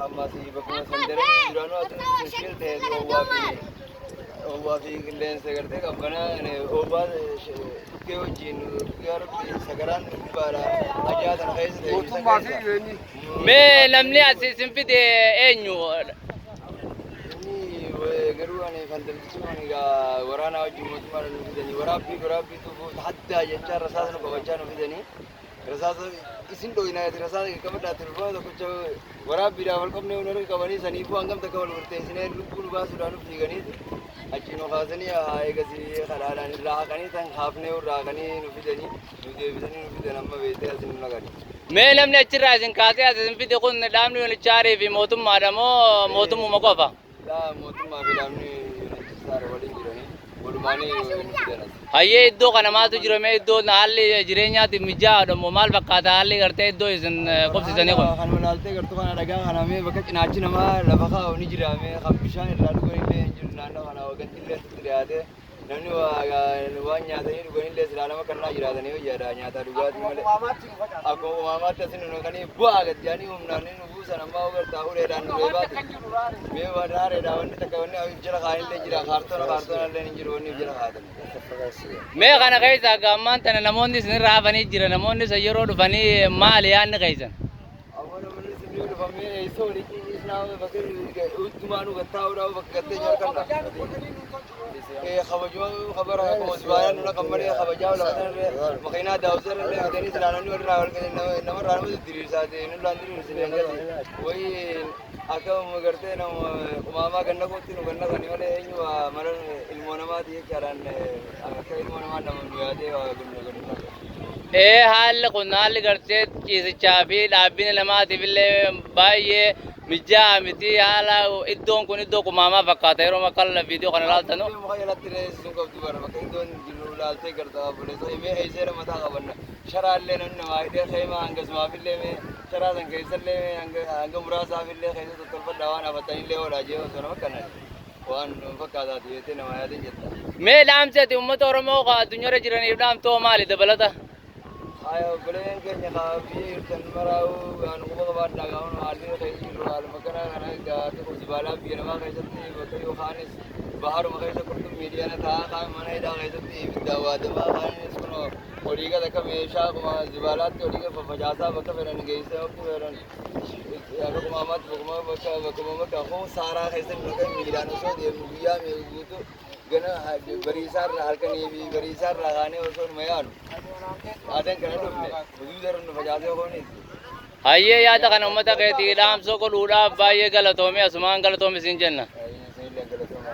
amma si bakkuma sandere duranu atu special ta'e Oba fi gilleen sagarte qabbana oba ke wajjin garbi sagaran bara ajaatan keessa ta'e mootummaa fi eenyu mee namni asiisin fide eenyu inni garuu ani fandamtisu ani waraana wajjin mootummaa nu fidanii waraabbii tufu hadda jecha rasaasa nu qabachaa nu fidanii rasaasa isin dhoyinaa rasaasa qabadhaa turfaa tokkocha waraabbiidhaaf wal qabnee hundarra qabanii saniifuu hangam takka wal murteessinee lubbuu nu baasuudhaan nu fiiganiiti achino kaasanii eegasi kadhaadhaan irraa haqanii tan haafnee irraa haqanii nu fidanii nu deebisanii nu fidan amma beektee asin nu naqanii. mee namni achirraa isin kaasee asiisin fide kun dhaabni yuunichaarii fi mootummaadha moo mootummuma qofa mootummaa fi dhaabni yuunichaar waliin jiranii walumaanii nu fidan as. hayyee iddoo kana maaltu jira mee iddoo haalli jireenyaatiif mijaa'aadha moo maal fakkaata haalli gartee iddoo isin qubsisanii kun kan walaaltee gartuu kana dhagaa kana mee bakka cinaachi namaa lafa kaa'u ni jira mee kan bishaan irraa dhugan illee hin jiru naannoo kana wagatti illee itti dhiyaatee namni waan nyaatanii dhugan illee silaa nama kannaa jiraatanii hojjaadha nyaataa dhugaatii malee akkuma uumamaatti asin nu kanii bu'aa gad jaanii humnaan nu buusan ammaa ogartaa uleedhaan nu reebaate mee waraareedha wanni takka wanni jala kaa'an illee jira kaartoona illee hin jiru wanni jala kaa'atan. mee kana keessa gammaan tana namoonni isinirraa hafanii jira namoonni isa yeroo dhufanii maali yaadni keessan Awwaala manni isin dhufamee eessoo walitti isnaa bakka ultumaanuu gattaa'uudhaaf bakka gattee nyaarkanna. Kabajuma kabara akkuma sibaayaan nuna qammalee kabajaa lafatanirree makiinaa daawwasarree bitanii silaanonni walirraa namarraa nama diriirsaa ta'e nullaan diriirsinee angasi wayii akka gartee nama umaamaa ganna kootti nu ganna kan malee eenyu mala ilmoo namaati jechaadhaan akka ilmoo namaa nama nu yaadee waa ganna. haalli kun haalli gartee ciisichaa fi dhaabbini lamaatiif illee baay'ee mijaa miti haala iddoon kun iddoo kumaamaa fakkaata yeroo makalla viidiyoo kana laaltanu. Mukayyaratti sun qabdu bara bakka iddoon jiru laaltee gartaa buleessa mee eeseera mataa qabanna sharaallee namni namaa hidhee keemaa hangasumaafillee mee sharaa san keessallee hanga muraasaafillee keessa tottolfadhaa waan hafattanillee oolaa jee osoo nama kanaan waan fakkaataati jettee nama yaadin jetta. mee dhaamsati uummata oromoo addunyaarra jiraniif dhaamtoo maali dabalata Ayo belen kenya kafi tan marau anu kuma kabar dagang hali kayak gitu hal makana karena gak tuh sebala biar nama kayak seperti betul yo khanis bahar makanya seperti media na tha kan mana ida kayak seperti dawa dawa khanis kuno odiga tak mesha kuma sebala tuh odiga pajasa bakal beran geise aku beran aku kumamat kumamat aku sara kayak seperti media nuso dia media gitu gana berisar halkani berisar lagane usul mayan adan kana dufne bududar nu fajate koni hayyee yaada kana uummata keetii dhaamsoo godhuudhaaf baay'ee galatoomee asumaan galatoomi siin jenna. ay sai le galatoma